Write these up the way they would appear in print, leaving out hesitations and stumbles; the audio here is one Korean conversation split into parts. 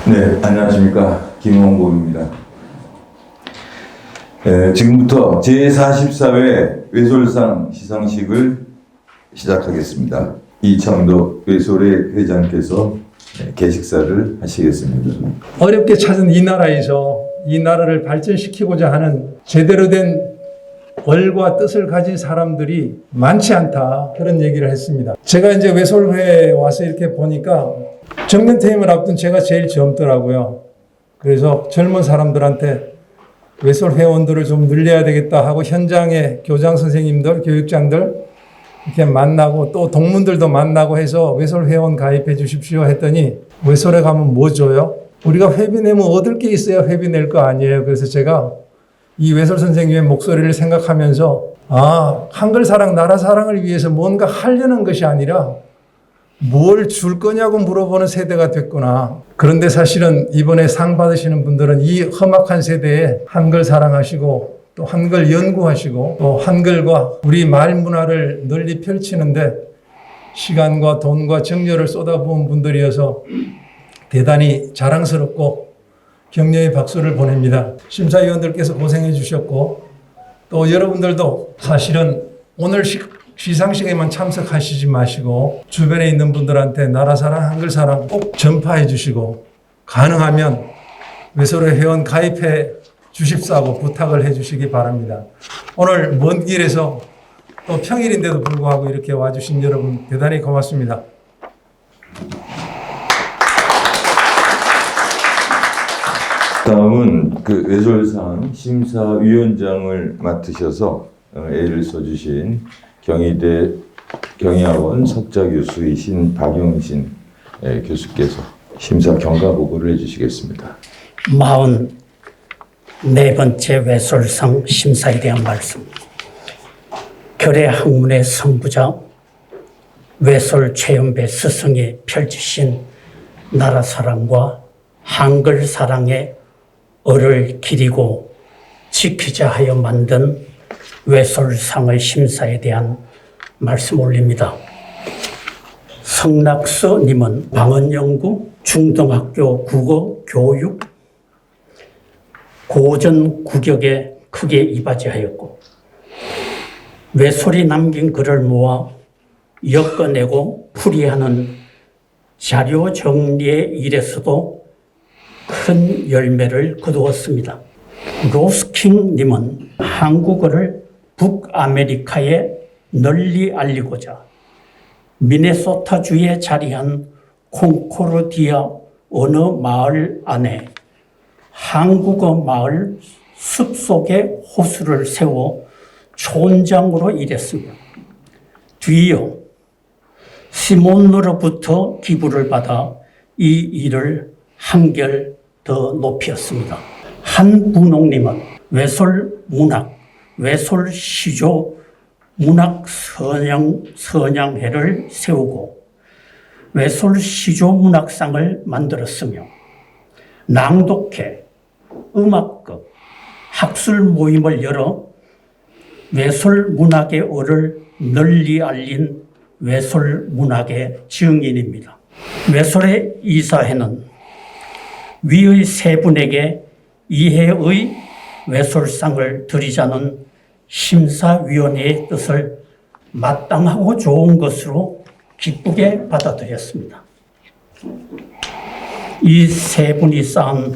네, 안녕하십니까. 김원곤입니다. 지금부터 제44회 외솔상 시상식을 시작하겠습니다. 이창도 외솔회 회장께서 개식사를 하시겠습니다. 어렵게 찾은 이 나라에서 이 나라를 발전시키고자 하는 제대로 된 얼과 뜻을 가진 사람들이 많지 않다, 그런 얘기를 했습니다. 제가 이제 외솔회에 와서 이렇게 보니까 정년 퇴임을 앞둔 제가 제일 젊더라고요. 그래서 젊은 사람들한테 외솔 회원들을 좀 늘려야 되겠다 하고 현장에 교장 선생님들, 교육장들 이렇게 만나고 또 동문들도 만나고 해서 외솔 회원 가입해 주십시오 했더니, 외솔에 가면 뭐 줘요? 우리가 회비 내면 얻을 게 있어야 회비 낼 거 아니에요. 그래서 제가 이 외솔 선생님의 목소리를 생각하면서, 한글 사랑, 나라 사랑을 위해서 뭔가 하려는 것이 아니라 뭘 줄 거냐고 물어보는 세대가 됐구나. 그런데 사실은 이번에 상 받으시는 분들은 이 험악한 세대에 한글 사랑하시고 또 한글 연구하시고 또 한글과 우리 말 문화를 널리 펼치는데 시간과 돈과 정열을 쏟아부은 분들이어서 대단히 자랑스럽고 격려의 박수를 보냅니다. 심사위원들께서 고생해 주셨고 또 여러분들도 사실은 오늘 시상식에만 참석하시지 마시고 주변에 있는 분들한테 나라 사랑, 한글 사랑 꼭 전파해 주시고 가능하면 외솔회 회원 가입해 주십사고 부탁을 해 주시기 바랍니다. 오늘 먼 길에서 또 평일인데도 불구하고 이렇게 와주신 여러분 대단히 고맙습니다. 다음은 그 외솔상 심사위원장을 맡으셔서 애를 써주신 경희대 경희학원 석좌교수이신 박용신 교수께서 심사 경과 보고를 해주시겠습니다. 44번째 외솔상 심사에 대한 말씀. 결의 학문의 선구자 외솔 최연배 스승이 펼치신 나라 사랑과 한글 사랑의 얼을 기리고 지키자 하여 만든 외솔상의 심사에 대한 말씀 올립니다. 성낙서님은 방언연구 중등학교 국어 교육 고전 국역에 크게 이바지하였고 외솔이 남긴 글을 모아 엮어내고 풀이하는 자료 정리의 일에서도 큰 열매를 거두었습니다. 로스킹님은 한국어를 북아메리카에 널리 알리고자 미네소타주에 자리한 콩코르디아 어느 마을 안에 한국어 마을 숲속에 호수를 세워 촌장으로 일했습니다. 뒤이어 시몬으로부터 기부를 받아 이 일을 한결 더 높였습니다. 한분옥님은 외솔 문학, 외솔 시조 문학 선양회를 세우고 외솔 시조 문학상을 만들었으며 낭독회, 음악극, 학술 모임을 열어 외솔 문학의 얼을 널리 알린 외솔 문학의 증인입니다. 외솔의 이사회는 위의 세 분에게 이해의 외솔상을 드리자는 심사위원회의 뜻을 마땅하고 좋은 것으로 기쁘게 받아들였습니다. 이 세 분이 쌓은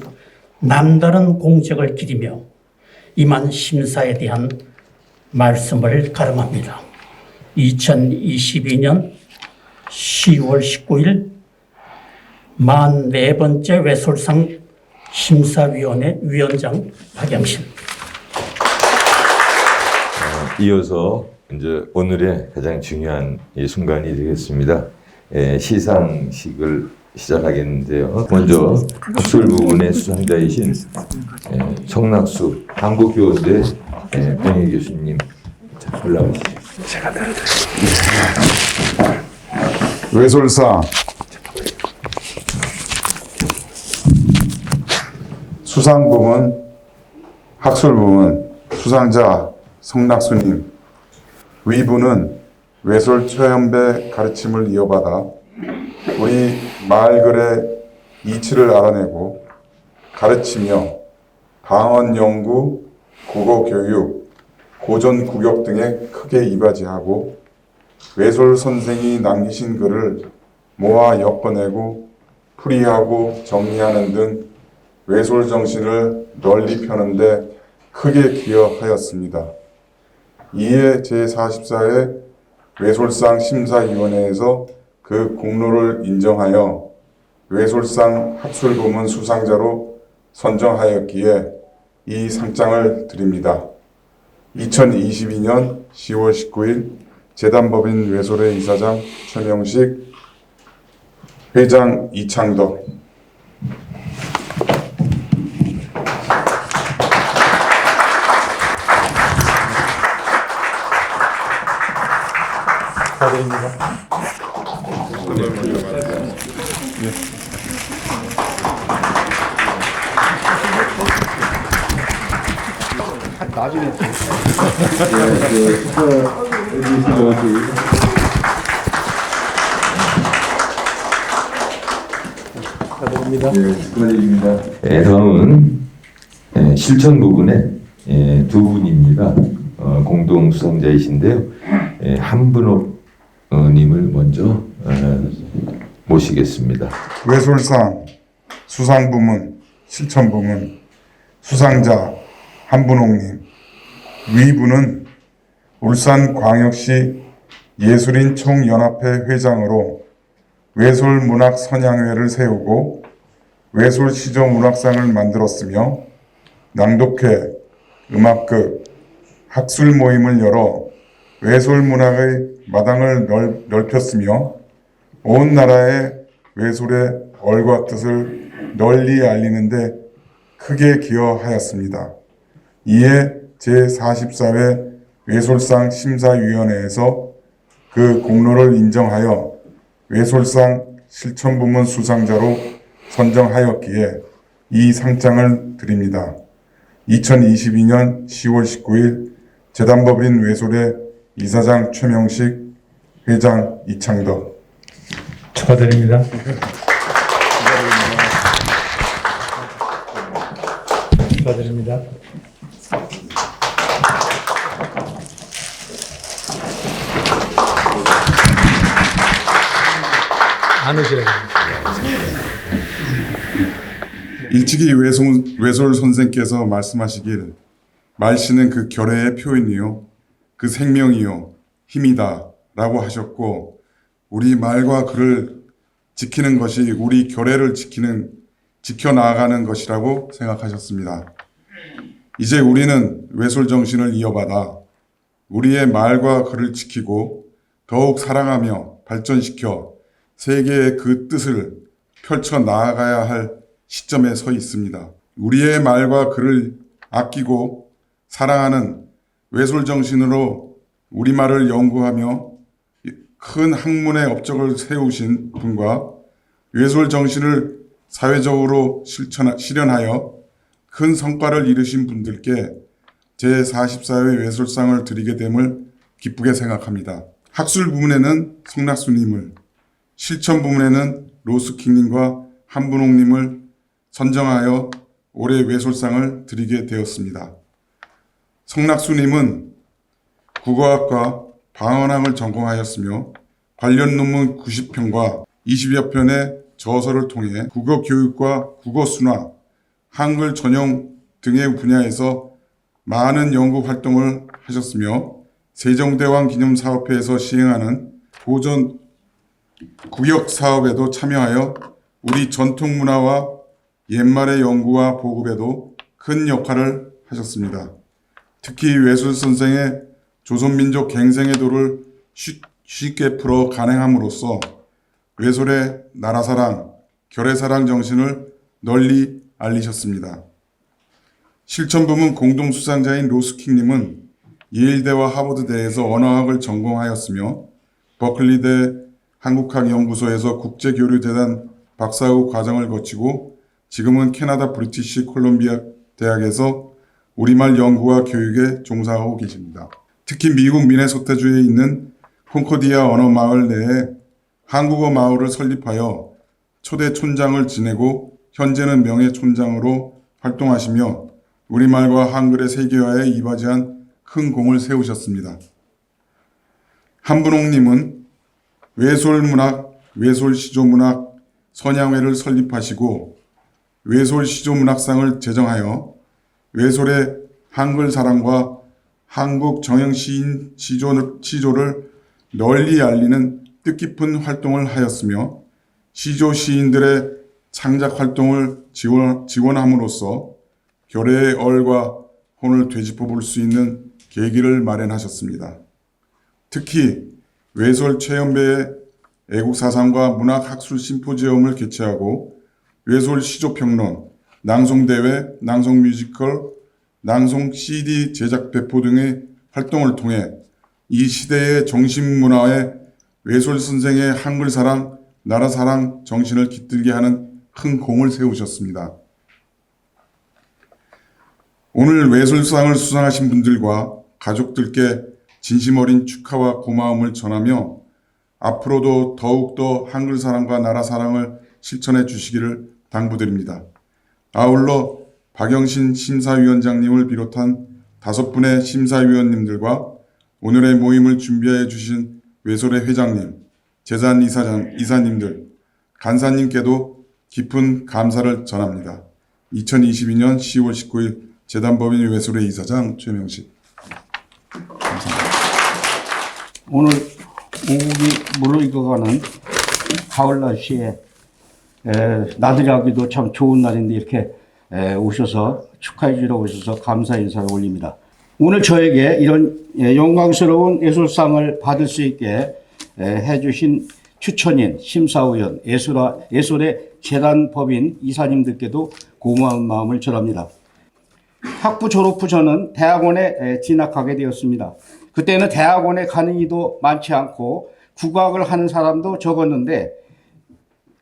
남다른 공적을 기리며 임한 심사에 대한 말씀을 가름합니다. 2022년 10월 19일 44번째 외솔상 심사위원회 위원장 박영신. 이어서 이제 오늘의 가장 중요한 이 순간이 되겠습니다. 시상식을 시작하겠는데요. 먼저 학술 부문의 수상자이신 성낙수 한국교원대 병희 교수님 올라오시죠. 제가 들어드릴게요. 외솔상 수상 부문, 학술 부문 수상자 성낙수님, 위부는 외솔 최연배 가르침을 이어받아 우리 마을글의 이치를 알아내고 가르치며 방언 연구, 국어 교육, 고전 국역 등에 크게 이바지하고 외솔 선생이 남기신 글을 모아 엮어내고 풀이하고 정리하는 등 외솔 정신을 널리 펴는 데 크게 기여하였습니다. 이에 제44회 외솔상 심사위원회에서 그 공로를 인정하여 외솔상 학술부문 수상자로 선정하였기에 이 상장을 드립니다. 2022년 10월 19일 재단법인 외솔회 이사장 최명식, 회장 이창덕. 축하드립니다. 축하드립니다. 다음은 실천 부분에 두 분입니다. 공동 수상자이신데요. 한분옥 님을 먼저 모시겠습니다. 외솔상 수상부문, 실천부문 수상자 한분옥님, 위부는 울산광역시 예술인총연합회 회장으로 외솔문학 선양회를 세우고 외솔시조문학상을 만들었으며 낭독회, 음악극, 학술 모임을 열어 외솔문학의 마당을 넓혔으며 온 나라에 외솔의 얼과 뜻을 널리 알리는 데 크게 기여하였습니다. 이에 제44회 외솔상 심사위원회에서 그 공로를 인정하여 외솔상 실천부문 수상자로 선정하였기에 이 상장을 드립니다. 2022년 10월 19일 재단법인 외솔회 이사장 최명식, 회장 이창덕. 축하드립니다. 축하드립니다. 안 오셔야 됩니다. 일찍이 외솔 선생께서 말씀하시길 말씨는 그 결의의 표현이요 그 생명이요 힘이다 라고 하셨고, 우리 말과 글을 지키는 것이 우리 결의를 지켜나가는 것이라고 생각하셨습니다. 이제 우리는 외솔 정신을 이어받아 우리의 말과 글을 지키고 더욱 사랑하며 발전시켜 세계의 그 뜻을 펼쳐 나아가야 할 시점에 서 있습니다. 우리의 말과 글을 아끼고 사랑하는 외솔 정신으로 우리말을 연구하며 큰 학문의 업적을 세우신 분과 외솔 정신을 사회적으로 실현하여 큰 성과를 이루신 분들께 제44회 외솔상을 드리게 됨을 기쁘게 생각합니다. 학술 부문에는 성낙수님을, 실천 부문에는 로스킹님과 한분옥님을 선정하여 올해 외솔상을 드리게 되었습니다. 성낙수님은 국어학과 방언학을 전공하였으며 관련 논문 90편과 20여 편의 저서를 통해 국어 교육과 국어 순화, 한글 전용 등의 분야에서 많은 연구 활동을 하셨으며 세종대왕 기념사업회에서 시행하는 고전 국역 사업에도 참여하여 우리 전통 문화와 옛말의 연구와 보급에도 큰 역할을 하셨습니다. 특히 외솔 선생의 조선민족 갱생의 도를 쉽게 풀어 간행함으로써 외솔의 나라사랑, 결의사랑 정신을 널리 알리셨습니다. 실천부문 공동수상자인 로스킹님은 예일대와 하버드대에서 언어학을 전공하였으며 버클리대 한국학연구소에서 국제교류재단 박사후 과정을 거치고 지금은 캐나다 브리티시 콜롬비아 대학에서 우리말 연구와 교육에 종사하고 계십니다. 특히 미국 미네소타주에 있는 콘코디아 언어마을 내에 한국어 마을을 설립하여 초대 촌장을 지내고 현재는 명예촌장으로 활동하시며 우리말과 한글의 세계화에 이바지한 큰 공을 세우셨습니다. 한분옥님은 외솔문학, 외솔시조문학 선양회를 설립하시고 외솔시조문학상을 제정하여 외솔의 한글 사랑과 한국 정형 시인 시조를 널리 알리는 뜻깊은 활동을 하였으며 시조 시인들의 창작 활동을 지원함으로써 결의의 얼과 혼을 되짚어 볼 수 있는 계기를 마련하셨습니다. 특히 외솔 최연배의 애국사상과 문학학술 심포지엄을 개최하고 외솔 시조평론, 낭송대회, 낭송뮤지컬, 낭송 CD 제작 배포 등의 활동을 통해 이 시대의 정신문화에 외솔 선생의 한글사랑, 나라사랑 정신을 깃들게 하는 큰 공을 세우셨습니다. 오늘 외솔상을 수상하신 분들과 가족들께 진심 어린 축하와 고마움을 전하며 앞으로도 더욱더 한글사랑과 나라사랑을 실천해 주시기를 당부드립니다. 아울러 박영신 심사위원장님을 비롯한 5분의 심사위원님들과 오늘의 모임을 준비해 주신 외솔의 회장님, 재단 이사님들, 간사님께도 깊은 감사를 전합니다. 2022년 10월 19일 재단법인 외솔의 이사장 최명식. 감사합니다. 오늘 오국이 무르익어가는 가을 날씨에 나들이 하기도 참 좋은 날인데 이렇게 오셔서 축하해 주러 오셔서 감사 인사를 올립니다. 오늘 저에게 이런 영광스러운 예술상을 받을 수 있게 해주신 추천인, 심사위원, 예솔의 재단법인 이사님들께도 고마운 마음을 전합니다. 학부 졸업 후 저는 대학원에 진학하게 되었습니다. 그때는 대학원에 가는 이도 많지 않고 국악을 하는 사람도 적었는데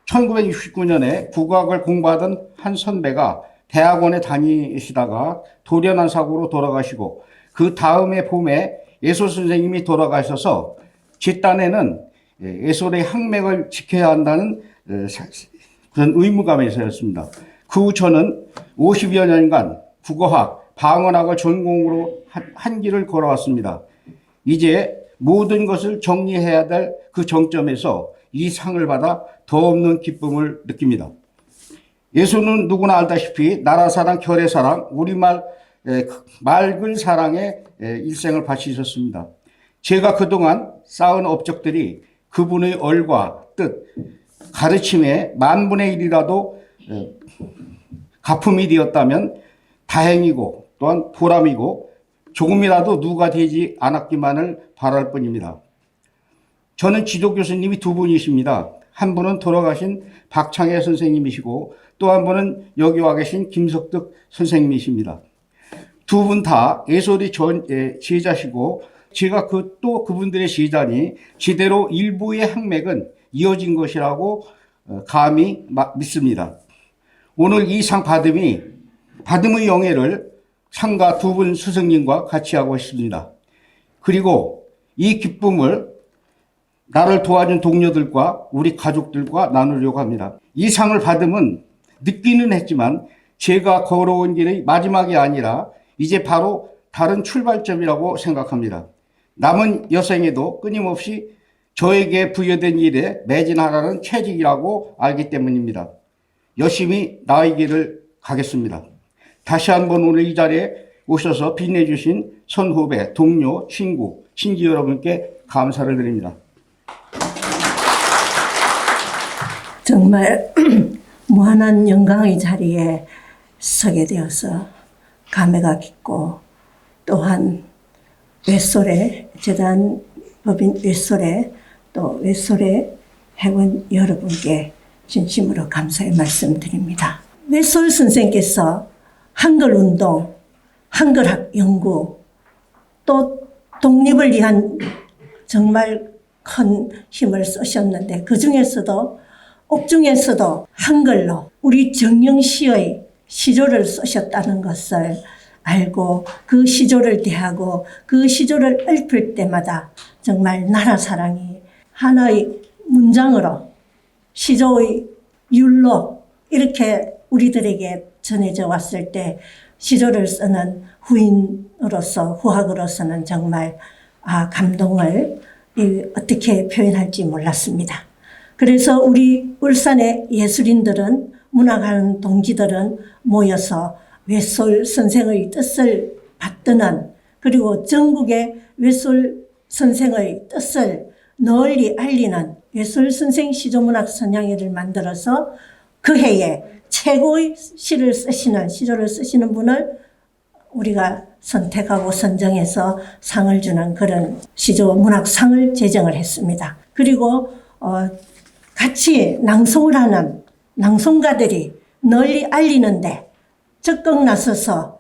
1969년에 국악을 공부하던 한 선배가 대학원에 다니시다가 돌연한 사고로 돌아가시고 그 다음에 봄에 예솔 선생님이 돌아가셔서 제 딴에는 예솔의 향맥을 지켜야 한다는 그런 의무감에 있었습니다. 그 후 저는 50여 년간 국어학, 방언학을 전공으로 한 길을 걸어왔습니다. 이제 모든 것을 정리해야 될 그 정점에서 이 상을 받아 더없는 기쁨을 느낍니다. 예술은 누구나 알다시피 나라사랑, 결의사랑, 우리말 맑은 사랑에 일생을 바치셨습니다. 제가 그동안 쌓은 업적들이 그분의 얼과 뜻, 가르침에 10,000분의 1이라도 가품이 되었다면 다행이고 또한 보람이고 조금이라도 누가 되지 않았기만을 바랄 뿐입니다. 저는 지도 교수님이 2분이십니다. 한 분은 돌아가신 박창애 선생님이시고 또 한 분은 여기 와 계신 김석득 선생님이십니다. 2분 다 예솔이 제자시고 제가 또 그분들의 제자니 제대로 일부의 학맥은 이어진 것이라고 감히 믿습니다. 오늘 이 상 받음의 영예를 상가 2분 스승님과 같이 하고 있습니다. 그리고 이 기쁨을 나를 도와준 동료들과 우리 가족들과 나누려고 합니다. 이 상을 받으면 늦기는 했지만 제가 걸어온 길의 마지막이 아니라 이제 바로 다른 출발점이라고 생각합니다. 남은 여생에도 끊임없이 저에게 부여된 일에 매진하라는 채직이라고 알기 때문입니다. 열심히 나의 길을 가겠습니다. 다시 한번 오늘 이 자리에 오셔서 빛내주신 선후배, 동료, 친구, 친지 여러분께 감사를 드립니다. 정말 무한한 영광의 자리에 서게 되어서 감회가 깊고 또한 외솔의 재단법인 외솔의 또 외솔의 회원 여러분께 진심으로 감사의 말씀드립니다. 외솔 선생께서 한글운동, 한글학 연구, 또 독립을 위한 정말 큰 힘을 쓰셨는데 그 중에서도 옥중에서도 한글로 우리 정영시의 시조를 쓰셨다는 것을 알고 그 시조를 대하고 그 시조를 읊을 때마다 정말 나라 사랑이 하나의 문장으로 시조의 율로 이렇게 우리들에게 전해져 왔을 때 시조를 쓰는 후학으로서는 정말 감동을 어떻게 표현할지 몰랐습니다. 그래서 우리 울산의 예술인들은, 문학하는 동지들은 모여서 외솔 선생의 뜻을 받드는, 그리고 전국의 외솔 선생의 뜻을 널리 알리는 외솔 선생 시조문학 선양회를 만들어서 그 해에 최고의 시조를 쓰시는 분을 우리가 선택하고 선정해서 상을 주는 그런 시조문학상을 제정을 했습니다. 그리고 같이 낭송을 하는 낭송가들이 널리 알리는데 적극 나서서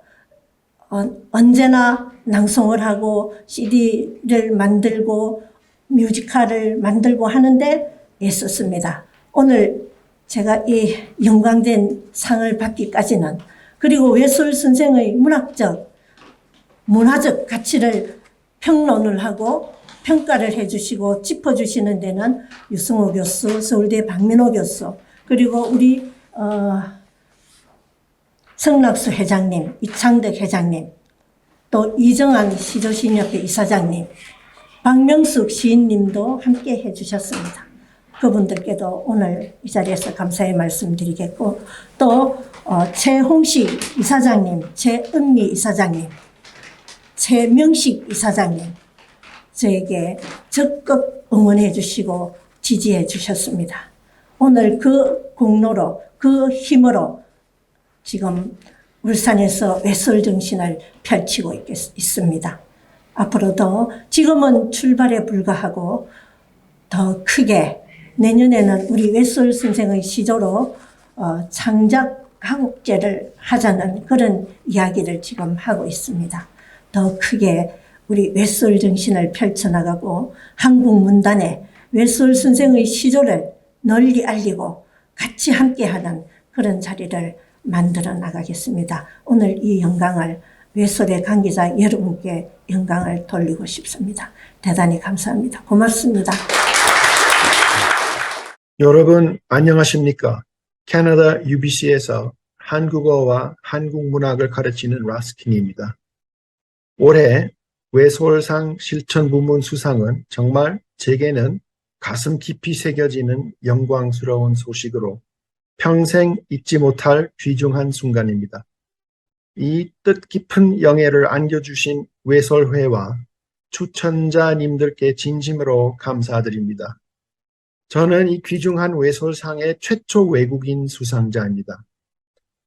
언제나 낭송을 하고 CD를 만들고 뮤지컬을 만들고 하는데 애썼습니다. 오늘 제가 이 영광된 상을 받기까지는, 그리고 외솔 선생의 문화적 가치를 평론을 하고 평가를 해주시고 짚어주시는 데는 유승호 교수, 서울대 박민호 교수, 그리고 우리 성락수 회장님, 이창덕 회장님, 또 이정한 시조시인협회 이사장님, 박명숙 시인님도 함께 해주셨습니다. 그분들께도 오늘 이 자리에서 감사의 말씀드리겠고, 또 최홍식 이사장님, 최은미 이사장님, 최명식 이사장님, 저에게 적극 응원해 주시고 지지해 주셨습니다. 오늘 그 공로로, 그 힘으로 지금 울산에서 외솔 정신을 펼치고 있습니다. 앞으로도 지금은 출발에 불과하고 더 크게 내년에는 우리 외솔 선생의 시조로 창작 가곡제를 하자는 그런 이야기를 지금 하고 있습니다. 더 크게 우리 외솔 정신을 펼쳐나가고 한국 문단에 외솔 선생의 시조를 널리 알리고 같이 함께하는 그런 자리를 만들어 나가겠습니다. 오늘 이 영광을 외솔의 관계자 여러분께 영광을 돌리고 싶습니다. 대단히 감사합니다. 고맙습니다. 여러분 안녕하십니까? 캐나다 UBC에서 한국어와 한국 문학을 가르치는 라스킨입니다. 올해 외솔상 실천 부문 수상은 정말 제게는 가슴 깊이 새겨지는 영광스러운 소식으로 평생 잊지 못할 귀중한 순간입니다. 이 뜻깊은 영예를 안겨주신 외솔회와 추천자님들께 진심으로 감사드립니다. 저는 이 귀중한 외솔상의 최초 외국인 수상자입니다.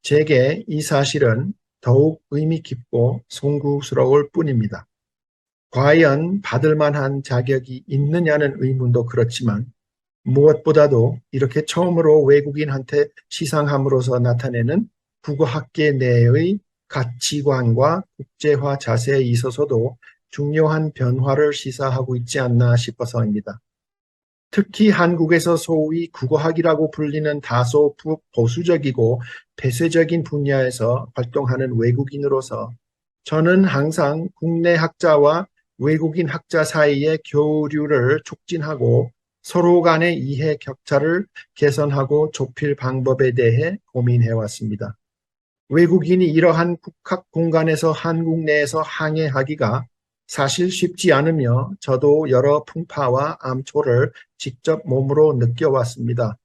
제게 이 사실은 더욱 의미 깊고 송구스러울 뿐입니다. 과연 받을 만한 자격이 있느냐는 의문도 그렇지만 무엇보다도 이렇게 처음으로 외국인한테 시상함으로써 나타내는 국어학계 내의 가치관과 국제화 자세에 있어서도 중요한 변화를 시사하고 있지 않나 싶어서입니다. 특히 한국에서 소위 국어학이라고 불리는 다소 보수적이고 폐쇄적인 분야에서 활동하는 외국인으로서 저는 항상 국내 학자와 외국인 학자 사이의 교류를 촉진하고 서로 간의 이해 격차를 개선하고 좁힐 방법에 대해 고민해왔습니다. 외국인이 이러한 국학 공간에서 한국 내에서 항해하기가 사실 쉽지 않으며 저도 여러 풍파와 암초를 직접 몸으로 느껴왔습니다.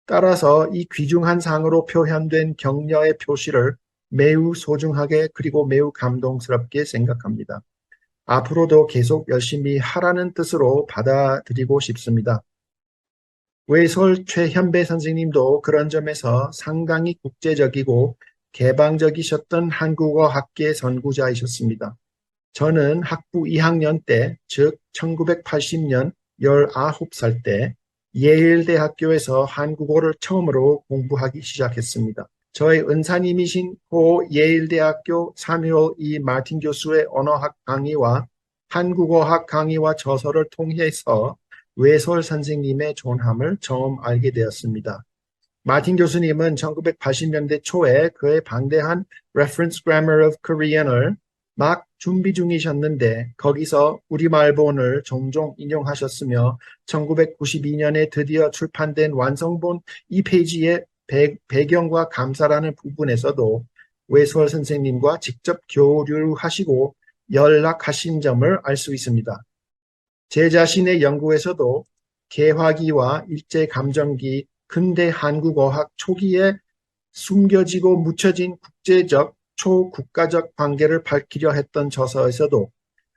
따라서 이 귀중한 상으로 표현된 격려의 표시를 매우 소중하게 그리고 매우 감동스럽게 생각합니다. 앞으로도 계속 열심히 하라는 뜻으로 받아들이고 싶습니다. 외솔 최현배 선생님도 그런 점에서 상당히 국제적이고 개방적이셨던 한국어 학계 선구자이셨습니다. 저는 학부 2학년 때, 즉 1980년 19살 때 예일대학교에서 한국어를 처음으로 공부하기 시작했습니다. 저의 은사님이신 고 예일대학교 사뮤얼 E. 마틴 교수의 언어학 강의와 한국어학 강의와 저서를 통해서 외솔 선생님의 존함을 처음 알게 되었습니다. 마틴 교수님은 1980년대 초에 그의 방대한 Reference Grammar of Korean을 막 준비 중이셨는데 거기서 우리말본을 종종 인용하셨으며 1992년에 드디어 출판된 완성본 2페이지의 배경과 감사라는 부분에서도 외솔 선생님과 직접 교류하시고 연락하신 점을 알 수 있습니다. 제 자신의 연구에서도 개화기와 일제감정기, 근대 한국어학 초기에 숨겨지고 묻혀진 국제적, 초국가적 관계를 밝히려 했던 저서에서도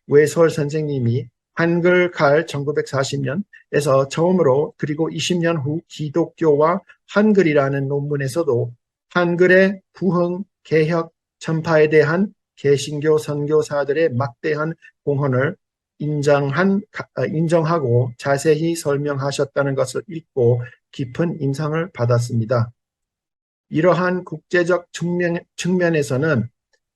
외솔 선생님이 한글 칼 1940년에서 처음으로 그리고 20년 후 기독교와 한글이라는 논문에서도 한글의 부흥, 개혁, 전파에 대한 개신교 선교사들의 막대한 공헌을 인정하고 자세히 설명하셨다는 것을 읽고 깊은 인상을 받았습니다. 이러한 국제적 측면에서는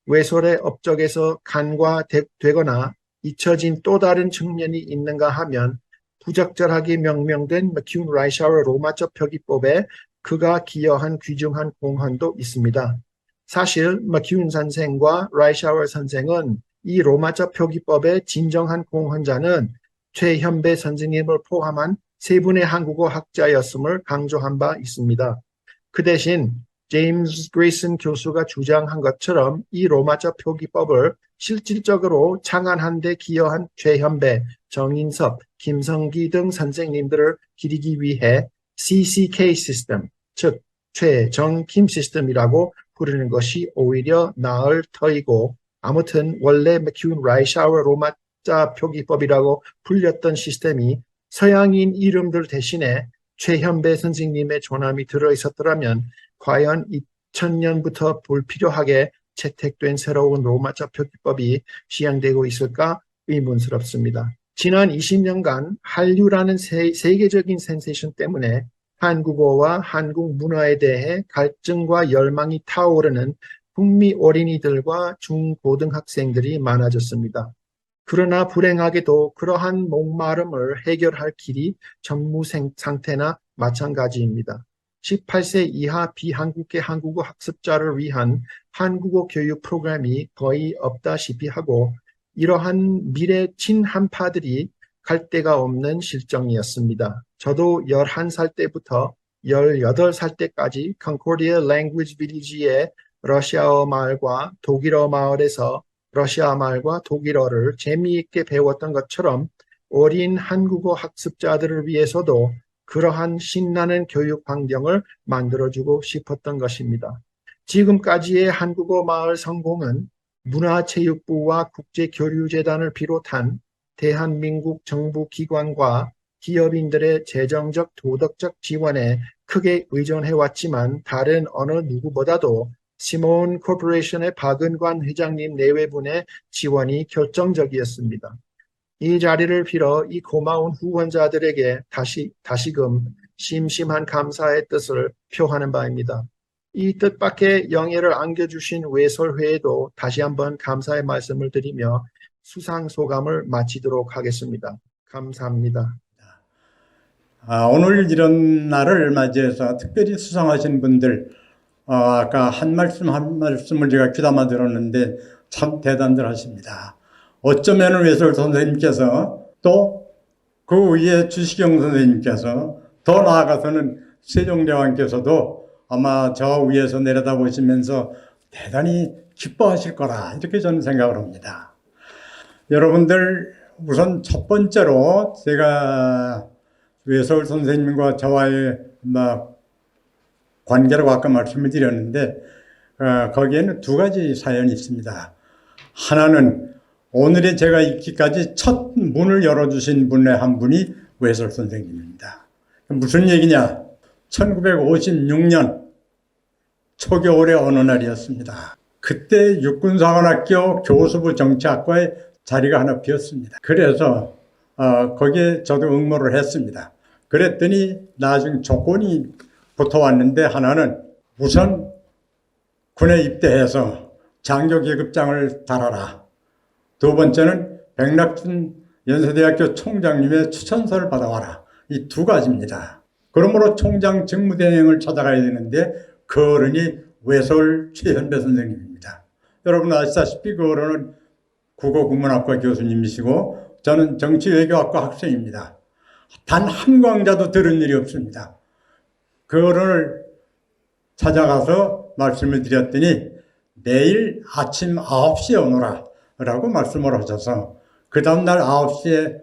외솔의 업적에서 간과되거나 잊혀진 또 다른 측면이 있는가 하면 부적절하게 명명된 맥큐 라이샤워 로마적 표기법에 그가 기여한 귀중한 공헌도 있습니다. 사실 맥큐 선생과 라이샤워 선생은 이 로마적 표기법의 진정한 공헌자는 최현배 선생님을 포함한 세 분의 한국어 학자였음을 강조한 바 있습니다. 그 대신 제임스 그레이슨 교수가 주장한 것처럼 이 로마적 표기법을 실질적으로 창안한 데 기여한 최현배, 정인섭, 김성기 등 선생님들을 기리기 위해 CCK 시스템, 즉 최정킴 시스템이라고 부르는 것이 오히려 나을 터이고 아무튼 원래 맥큐 라이샤워 로마자 표기법이라고 불렸던 시스템이 서양인 이름들 대신에 최현배 선생님의 조남이 들어있었더라면 과연 2000년부터 불필요하게 채택된 새로운 로마자 표기법이 시행되고 있을까 의문스럽습니다. 지난 20년간 한류라는 세계적인 센세이션 때문에 한국어와 한국 문화에 대해 갈증과 열망이 타오르는 북미 어린이들과 중고등학생들이 많아졌습니다. 그러나 불행하게도 그러한 목마름을 해결할 길이 전무 상태나 마찬가지입니다. 18세 이하 비한국계 한국어 학습자를 위한 한국어 교육 프로그램이 거의 없다시피 하고 이러한 미래 친한파들이 갈 데가 없는 실정이었습니다. 저도 11살 때부터 18살 때까지 컨코디아 랭귀지 비리지의 러시아어 말과 독일어 마을에서 러시아 말과 독일어를 재미있게 배웠던 것처럼 어린 한국어 학습자들을 위해서도 그러한 신나는 교육 환경을 만들어주고 싶었던 것입니다. 지금까지의 한국어 마을 성공은 문화체육부와 국제교류재단을 비롯한 대한민국 정부 기관과 기업인들의 재정적 도덕적 지원에 크게 의존해왔지만 다른 어느 누구보다도 시몬 코퍼레이션의 박은관 회장님 내외분의 지원이 결정적이었습니다. 이 자리를 빌어 이 고마운 후원자들에게 다시금 심심한 감사의 뜻을 표하는 바입니다. 이 뜻밖의 영예를 안겨주신 외솔회에도 다시 한번 감사의 말씀을 드리며 수상 소감을 마치도록 하겠습니다. 감사합니다. 오늘 이런 날을 맞이해서 특별히 수상하신 분들 아까 한 말씀을 제가 귀담아 들었는데 참 대단들 하십니다. 어쩌면 외솔 선생님께서 또 그 위에 주시경 선생님께서 더 나아가서는 세종대왕께서도 아마 저 위에서 내려다보시면서 대단히 기뻐하실 거라 이렇게 저는 생각을 합니다. 여러분들 우선 첫 번째로 제가 외솔 선생님과 저와의 관계라고 아까 말씀을 드렸는데 거기에는 두 가지 사연이 있습니다. 하나는 오늘의 제가 있기까지 첫 문을 열어주신 분의 한 분이 외솔 선생님입니다. 무슨 얘기냐? 1956년 초겨울의 어느 날이었습니다. 그때 육군사관학교 교수부 정치학과에 자리가 하나 비었습니다. 그래서 거기에 저도 응모를 했습니다. 그랬더니 나중 조건이 붙어왔는데 하나는 우선 군에 입대해서 장교계급장을 달아라. 두 번째는 백낙준 연세대학교 총장님의 추천서를 받아와라. 이 두 가지입니다. 그러므로 총장 직무대행을 찾아가야 되는데 그 어른이 외솔 최현배 선생님입니다. 여러분 아시다시피 그 어른은 국어국문학과 교수님이시고 저는 정치외교학과 학생입니다. 단 한 강좌도 들은 일이 없습니다. 그거를 찾아가서 말씀을 드렸더니 내일 아침 9시에 오너라 라고 말씀을 하셔서 그 다음날 9시에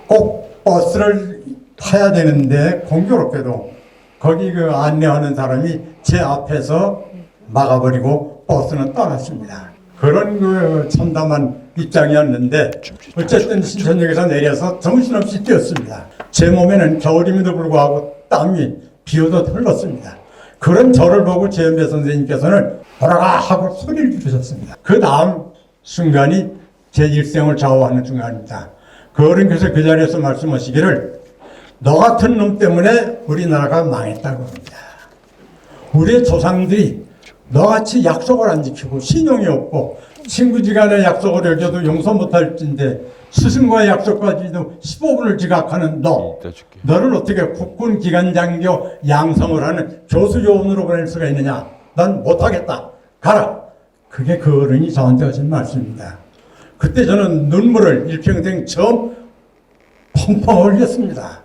꼭 버스를 타야 되는데 공교롭게도 거기 그 안내하는 사람이 제 앞에서 막아버리고 버스는 떠났습니다. 그런 그 참담한 입장이었는데 어쨌든 신천역에서 내려서 정신없이 뛰었습니다. 제 몸에는 겨울임에도 불구하고 땀이 비오도 흘렀습니다. 그런 저를 보고 최연배 선생님께서는 돌아가 하고 소리를 지르셨습니다. 그 다음 순간이 제 일생을 좌우하는 순간입니다. 그 어른께서 그 자리에서 말씀하시기를 너 같은 놈 때문에 우리나라가 망했다고 합니다. 우리의 조상들이 너같이 약속을 안 지키고 신용이 없고 친구지간에 약속을 어겨도 용서 못할 텐데 스승과의 약속까지도 15분을 지각하는 너를 어떻게 국군 기관장교 양성을 하는 교수 요원으로 보낼 수가 있느냐. 난 못하겠다. 가라. 그게 그 어른이 저한테 하신 말씀입니다. 그때 저는 눈물을 일평생 처음 펑펑 흘렸습니다.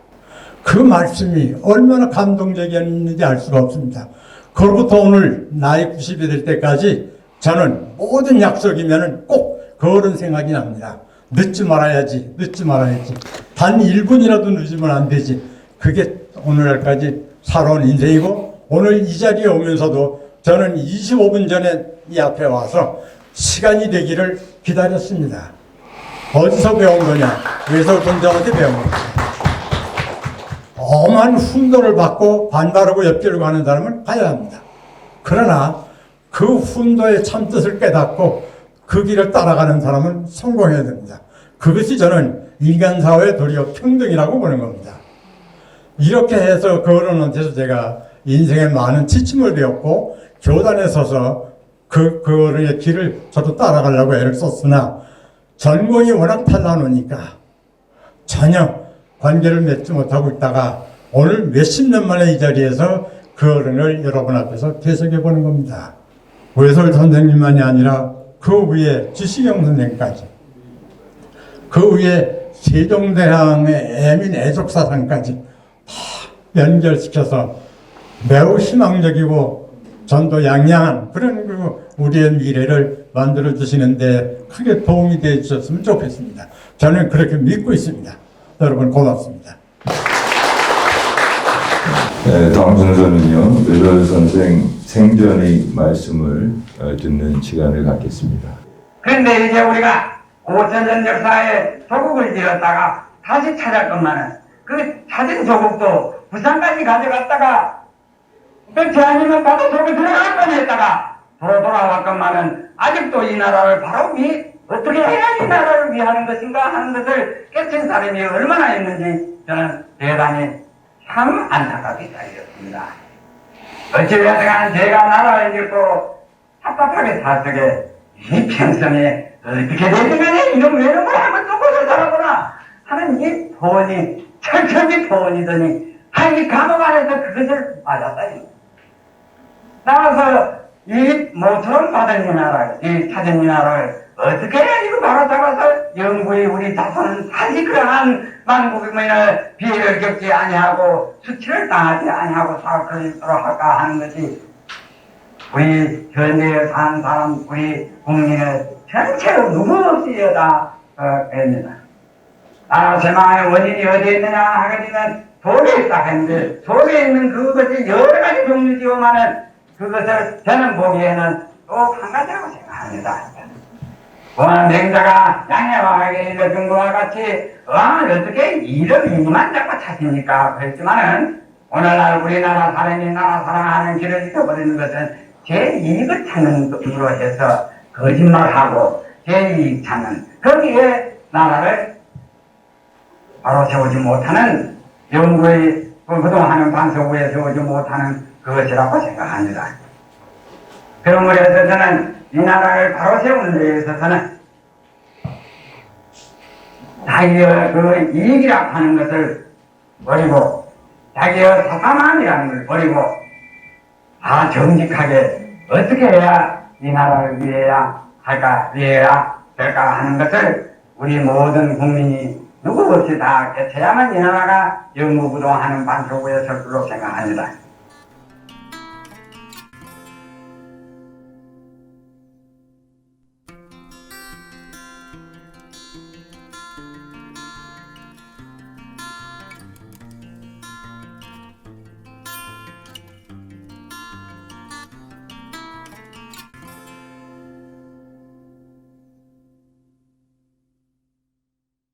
그 말씀이 얼마나 감동적이었는지 알 수가 없습니다. 그로부터 오늘 나이 90이 될 때까지 저는 모든 약속이면은 꼭 그 어른 생각이 납니다. 늦지 말아야지, 늦지 말아야지. 단 1분이라도 늦으면 안 되지. 그게 오늘날까지 살아온 인생이고 오늘 이 자리에 오면서도 저는 25분 전에 이 앞에 와서 시간이 되기를 기다렸습니다. 어디서 배운 거냐? 외설권장한테 배운 거냐? 엄한 훈도를 받고 반발하고 옆길을 가는 사람은 가야 합니다. 그러나 그 훈도의 참뜻을 깨닫고 그 길을 따라가는 사람은 성공해야 됩니다. 그것이 저는 인간사회의 도리어 평등이라고 보는 겁니다. 이렇게 해서 그 어른한테서 제가 인생에 많은 지침을 배웠고 교단에 서서 그 어른의 길을 저도 따라가려고 애를 썼으나 전공이 워낙 탈나놓으니까 전혀 관계를 맺지 못하고 있다가 오늘 몇십 년 만에 이 자리에서 그 어른을 여러분 앞에서 계속해 보는 겁니다. 외솔 선생님만이 아니라 그 위에 지시경 선생까지, 그 위에 세종대왕의 애민 애족사상까지 다 연결시켜서 매우 희망적이고 전도 양양한 그런 그 우리의 미래를 만들어 주시는데 크게 도움이 되어 주셨으면 좋겠습니다. 저는 그렇게 믿고 있습니다. 여러분 고맙습니다. 네, 다음 순서는요. 외솔 선생 생전의 말씀을 듣는 시간을 갖겠습니다. 그런데 이제 우리가 5천년 역사에 조국을 지었다가 다시 찾았건만은 그 찾은 조국도 부산까지 가져갔다가 그렇지 아니면 바로 속에 들어갈 뻔했다가 돌아왔건만은 아직도 이 나라를 바로 어떻게 해야 이 나라를 위하는 것인가 하는 것을 깨친 사람이 얼마나 있는지 저는 대단히 참 안타깝게 달렸습니다. 어찌되었든 제가 나라를 잃고 답답하게 살속에 이 평생에 어떻게 되면 이런 외로움을 한번 뚫고서 살아보나 하는 이 포원이 철저히 포원이더니 이 감옥 안에서 그것을 맞았다니 나와서 이 모처럼 받은 이 나라를 이 찾은 이 나라를 어떻게 해야 이거 바로 잡아서 영구히 우리 자손은 다시 그러한 만국민을 비해를 겪지 아니하고 수치를 당하지 아니하고 살 수 있도록 할까 하는 것이 우리 현대에 사는 사람 우리 국민의 전체로 누구 없이 여다 됩니다. 나라 쇠망의 원인이 어디에 있느냐 하거니는 속에 있다 했는데 속에 있는 그것이 여러 가지 종류지만은 그것을 저는 보기에는 또 한 가지라고 생각합니다. 공안 맹자가 양해왕에게 일러준 것과 같이 왕을 어떻게 이름이만 잡고 찾습니까? 그랬지만은 오늘날 우리나라 사람이 나라 사랑하는 길을 잃어버리는 것은 제 이익을 찾는 것으로 해서 거짓말하고 제 이익 찾는 거기에 나라를 바로 세우지 못하는 영구의 그동안 하는 반석위에 세우지 못하는 그것이라고 생각합니다. 그런 거에서 저는 이 나라를 바로 세우는 데 있어서는 자기의 그 이익이라고 하는 것을 버리고 자기의 사사마음이라는 걸 버리고 다 정직하게 어떻게 해야 이 나라를 위해야 할까 위해야 될까 하는 것을 우리 모든 국민이 누구 없이 다 깨쳐야만 이 나라가 영구부동하는 반석에 설 줄로 생각합니다.